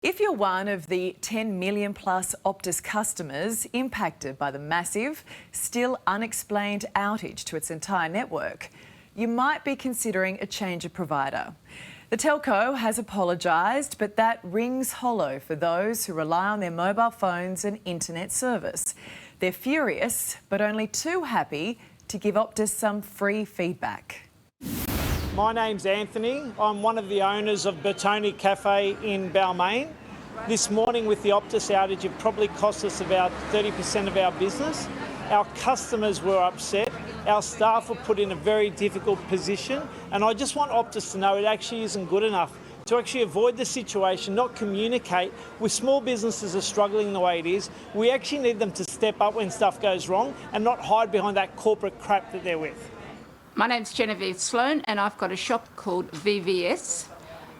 If you're one of the 10 million plus Optus customers impacted by the massive, still unexplained outage to its entire network, you might be considering a change of provider. The telco has apologised, but that rings hollow for those who rely on their mobile phones and internet service. They're furious, but only too happy to give Optus some free feedback. My name's Anthony. I'm one of the owners of Bertoni Cafe in Balmain. This morning with the Optus outage, it probably cost us about 30% of our business. Our customers were upset. Our staff were put in a very difficult position. And I just want Optus to know it actually isn't good enough to actually avoid the situation, not communicate. With small businesses are struggling the way it is, we actually need them to step up when stuff goes wrong and not hide behind that corporate crap that they're with. My name's Genevieve Sloan and I've got a shop called VVS.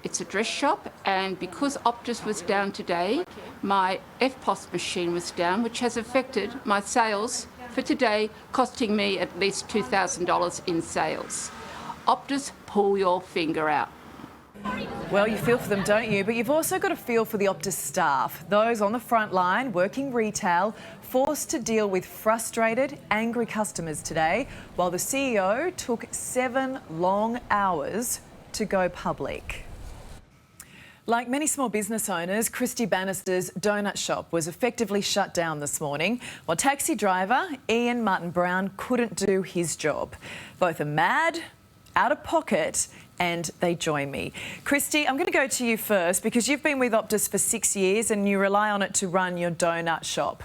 It's a dress shop, and because Optus was down today, my EFTPOS machine was down, which has affected my sales for today, costing me at least $2,000 in sales. Optus, pull your finger out. Well, you feel for them, don't you? But you've also got a feel for the Optus staff, those on the front line, working retail, forced to deal with frustrated, angry customers today, while the CEO took 7 long hours to go public. Like many small business owners, Christy Bannister's donut shop was effectively shut down this morning, while taxi driver Ian Martin-Brown couldn't do his job. Both are mad, out of pocket, and they join me. Christy, I'm going to go to you first because you've been with Optus for 6 years and you rely on it to run your donut shop.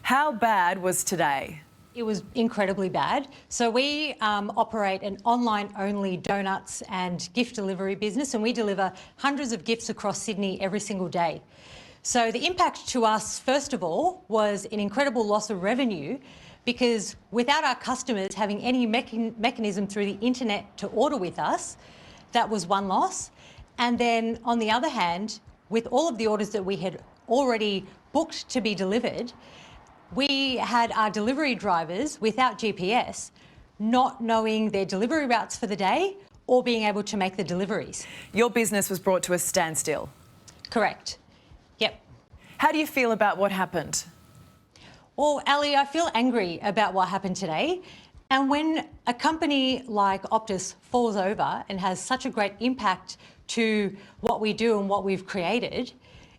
How bad was today? It was incredibly bad. So we operate an online-only donuts and gift delivery business, and we deliver hundreds of gifts across Sydney every single day. So the impact to us, first of all, was an incredible loss of revenue, because without our customers having any mechanism through the internet to order with us, that was one loss. And then on the other hand, with all of the orders that we had already booked to be delivered, we had our delivery drivers without GPS, not knowing their delivery routes for the day or being able to make the deliveries. Your business was brought to a standstill. Correct. Yep. How do you feel about what happened? Well, Ali, I feel angry about what happened today. And when a company like Optus falls over and has such a great impact to what we do and what we've created,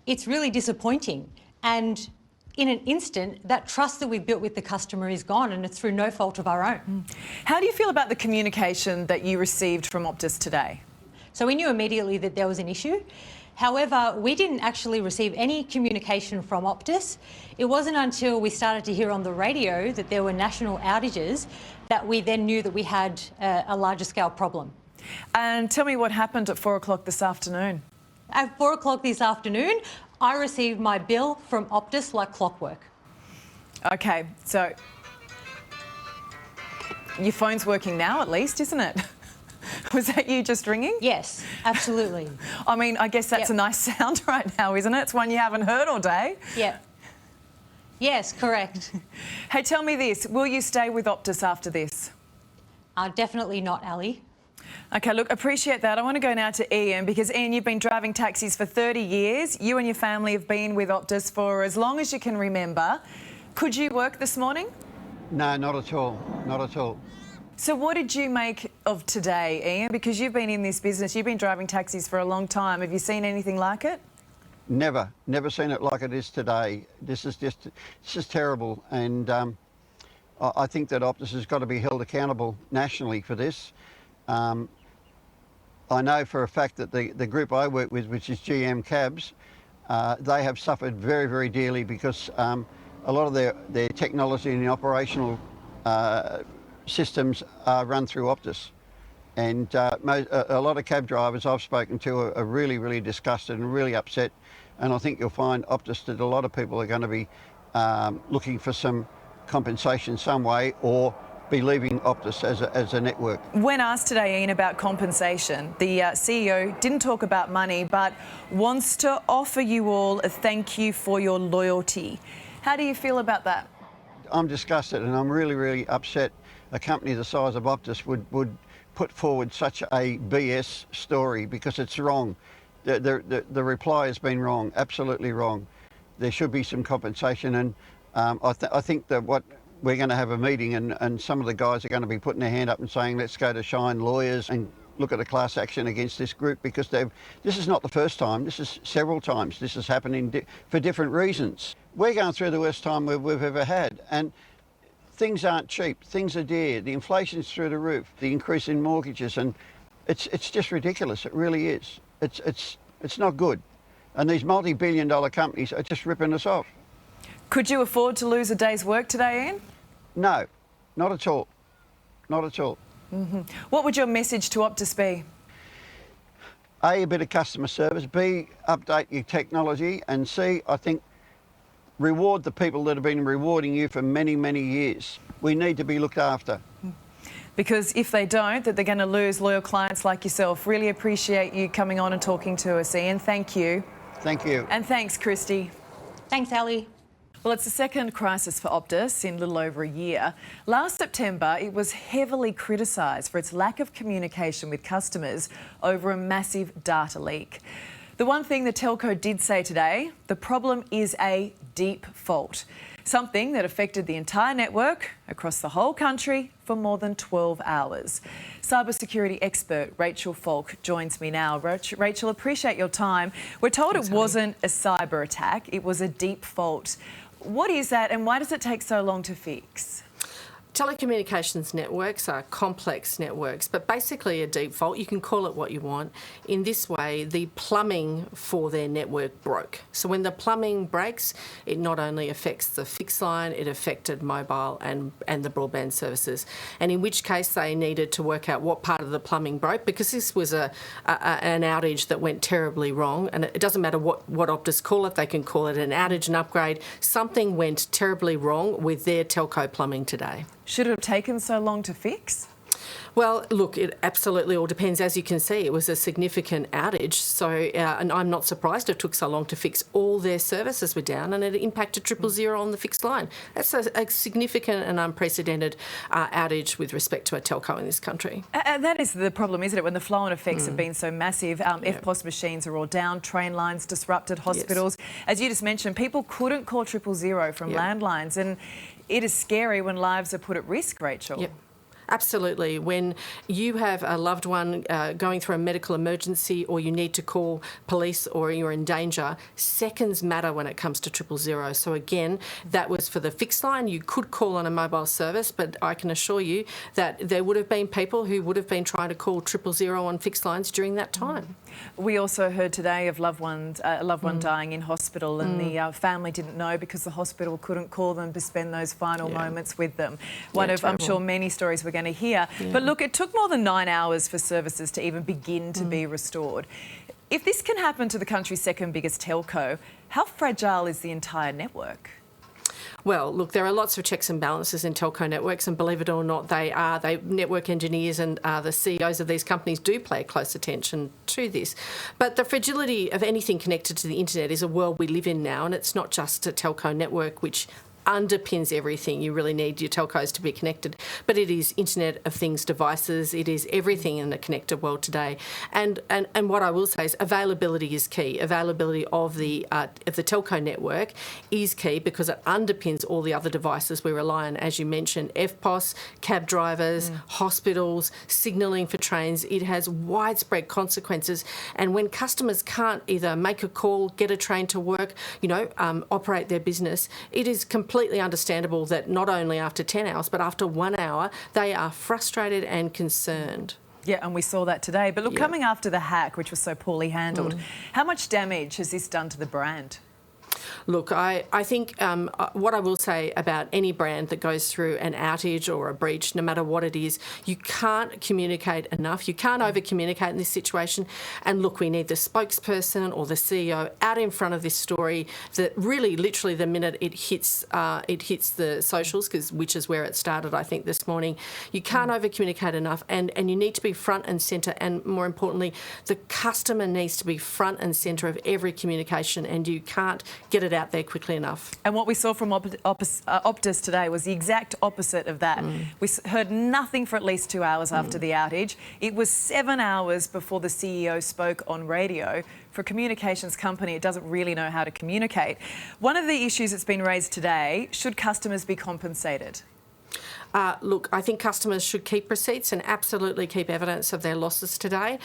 it's really disappointing. And in an instant, that trust that we've built with the customer is gone, and it's through no fault of our own. How do you feel about the communication that you received from Optus today? So we knew immediately that there was an issue. However, we didn't actually receive any communication from Optus. It wasn't until we started to hear on the radio that there were national outages that we then knew that we had a larger scale problem. And tell me what happened at 4 o'clock this afternoon. At 4 o'clock this afternoon, I received my bill from Optus like clockwork. OK, so your phone's working now at least, isn't it? Was that you just ringing? Yes, absolutely. I mean, I guess that's a nice sound right now, isn't it? It's one you haven't heard all day. Yeah. Yes, correct. Hey, tell me this, will you stay with Optus after this? Definitely not, Ali. OK, look, appreciate that. I want to go now to Ian, because Ian, you've been driving taxis for 30 years. You and your family have been with Optus for as long as you can remember. Could you work this morning? No, not at all. Not at all. So what did you make of today, Ian? Because you've been in this business, you've been driving taxis for a long time. Have you seen anything like it? Never seen it like it is today. This is terrible, and I think that Optus has got to be held accountable nationally for this. I know for a fact that the group I work with, which is GM Cabs, they have suffered very, very dearly because a lot of their technology and the operational systems are run through Optus. And a lot of cab drivers I've spoken to are really, really disgusted and really upset. And I think you'll find Optus that a lot of people are going to be looking for some compensation some way, or be leaving Optus as a network. When asked today, Ian, about compensation, the CEO didn't talk about money, but wants to offer you all a thank you for your loyalty. How do you feel about that? I'm disgusted, and I'm really, really upset a company the size of Optus would put forward such a BS story, because it's wrong. The reply has been wrong, absolutely wrong. There should be some compensation, and I think that we're going to have a meeting, and some of the guys are going to be putting their hand up and saying, let's go to Shine lawyers and look at a class action against this group, because this is not the first time, this is several times. This has happened for different reasons. We're going through the worst time we've ever had, and things aren't cheap, things are dear, the inflation's through the roof, the increase in mortgages, and it's just ridiculous, it really is. It's not good. And these multi-billion-dollar companies are just ripping us off. Could you afford to lose a day's work today, Ian? No, not at all. Not at all. Mm-hmm. What would your message to Optus be? A bit of customer service. B, update your technology. And C, I think, reward the people that have been rewarding you for many, many years. We need to be looked after. Because if they don't, that they're going to lose loyal clients like yourself. Really appreciate you coming on and talking to us, Ian. Thank you. Thank you. And thanks, Christy. Thanks, Ali. Well, it's the second crisis for Optus in a little over a year. Last September, it was heavily criticised for its lack of communication with customers over a massive data leak. The one thing the telco did say today, the problem is a deep fault, something that affected the entire network across the whole country for more than 12 hours. Cybersecurity expert Rachel Falk joins me now. Rachel, appreciate your time. We're told it wasn't a cyber attack, it was a deep fault. What is that, and why does it take so long to fix? Telecommunications networks are complex networks, but basically a deep fault. You can call it what you want. In this way, the plumbing for their network broke. So when the plumbing breaks, it not only affects the fixed line, it affected mobile and the broadband services. And in which case they needed to work out what part of the plumbing broke, because this was an outage that went terribly wrong. And it doesn't matter what Optus call it, they can call it an outage, an upgrade. Something went terribly wrong with their telco plumbing today. Should it have taken so long to fix? Well, look, it absolutely all depends. As you can see, it was a significant outage. So, and I'm not surprised it took so long to fix. All their services were down and it impacted 000 on the fixed line. That's a significant and unprecedented outage with respect to a telco in this country. And that is the problem, isn't it? When the flow-on effects have been so massive, FPOS machines are all down, train lines disrupted, hospitals. Yes. As you just mentioned, people couldn't call 000 from landlines, and it is scary when lives are put at risk, Rachel. Yep. Absolutely. When you have a loved one going through a medical emergency, or you need to call police, or you're in danger, seconds matter when it comes to 000. So again, that was for the fixed line. You could call on a mobile service, but I can assure you that there would have been people who would have been trying to call 000 on fixed lines during that time. We also heard today of a loved one dying in hospital, and the family didn't know because the hospital couldn't call them to spend those final moments with them. One of, I'm sure, many stories we're going to hear. But look, it took more than 9 hours for services to even begin to be restored. If this can happen to the country's second biggest telco, how fragile is the entire network? Well, look, there are lots of checks and balances in telco networks, and believe it or not, network engineers and the CEOs of these companies do pay close attention to this. But the fragility of anything connected to the internet is a world we live in now, and it's not just a telco network which underpins everything. You really need your telcos to be connected, but it is Internet of Things devices. It is everything in the connected world today. And what I will say is availability is key. Availability of the telco network is key because it underpins all the other devices we rely on. As you mentioned, FPOS, cab drivers, hospitals, signalling for trains. It has widespread consequences. And when customers can't either make a call, get a train to work, operate their business, it is completely understandable that not only after 10 hours, but after 1 hour, they are frustrated and concerned. Yeah, and we saw that today. But look, coming after the hack, which was so poorly handled, how much damage has this done to the brand? Look, I think what I will say about any brand that goes through an outage or a breach, no matter what it is, you can't communicate enough. You can't over-communicate in this situation. And look, we need the spokesperson or the CEO out in front of this story that really, literally, the minute it hits the socials, which is where it started, I think, this morning. You can't over-communicate enough, and you need to be front and centre. And more importantly, the customer needs to be front and centre of every communication, and you can't get it out there quickly enough. And what we saw from Optus today was the exact opposite of that. We heard nothing for at least 2 hours after the outage. It was 7 hours before the CEO spoke on radio. For a communications company, it doesn't really know how to communicate. One of the issues that's been raised today, should customers be compensated? Look, I think customers should keep receipts and absolutely keep evidence of their losses today,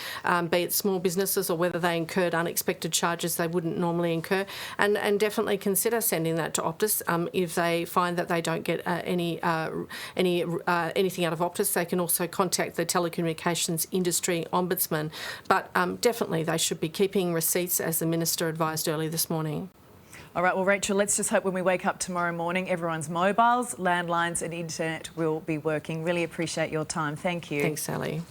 be it small businesses or whether they incurred unexpected charges they wouldn't normally incur, and definitely consider sending that to Optus. If they find that they don't get anything out of Optus, they can also contact the Telecommunications Industry Ombudsman. But definitely they should be keeping receipts, as the Minister advised early this morning. All right, well, Rachel, let's just hope when we wake up tomorrow morning, everyone's mobiles, landlines and internet will be working. Really appreciate your time. Thank you. Thanks, Sally.